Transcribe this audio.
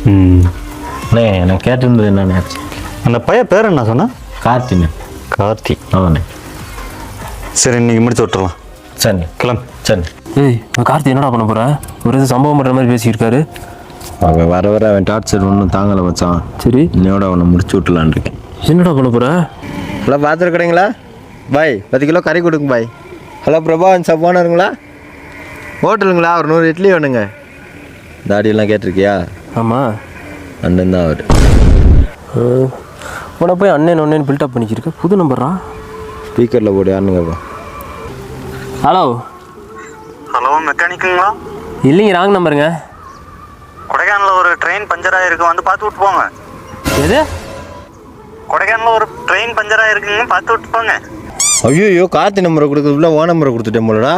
அண்ணே நான் கேட்டிருந்தது என்னண்ணே? அந்த பையன் பேர் என்ன சொன்ன? கார்த்திண்ணே. கார்த்தி. ஆமாண்ணே. சரி இன்னைக்கு முடிச்சு விட்டுறலாம். சரிண்ணே. கிளம்பு. சரி. ஏய் கார்த்தி என்னடா பண்ண போற? ஒரு இது சம்பவம் பண்ணுற மாதிரி பேசியிருக்காரு. அவன் வர அவன் டார்ச்சர் ஒன்றும் தாங்கலை வச்சான். சரி இன்னையோட அவனை முடிச்சு விட்டுலான் இருக்கேன். என்னடா பண்ண போற? ஹலோ பார்த்துருக்குறீங்களா பாய்? 10 கிலோ கறி கொடுங்க பாய். Hello பிரபாவன் sir போனாருங்களா? ஹோட்டலுங்களா? ஒரு 100 இட்லி வேணுங்க. தாடியெல்லாம் கேட்டிருக்கியா? ஆமாம் அண்ணன் தான் அவர். உன போய் அண்ணன் ஒன்னேன்னு பில்டப் பண்ணிக்கிருக்கு. புது நம்பரா? ஸ்பீக்கரில் போடு யாருங்கப்பா. Hello hello மெக்கானிக்குங்களா? இல்லைங்க ராங் நம்பருங்க. கொடைக்கானலில் ஒரு ட்ரெயின் பஞ்சர் ஆகிருக்கு, வந்து பார்த்து விட்டு போங்க. எது? கொடைக்கானலில் ஒரு ட்ரெயின் பஞ்சர் ஆகிருக்குங்க, பார்த்து விட்டு போங்க. ஐயோ கார்த்தி நம்பரை கொடுக்குறதுல ஓ நம்பரை கொடுத்துட்டேன் போலடா.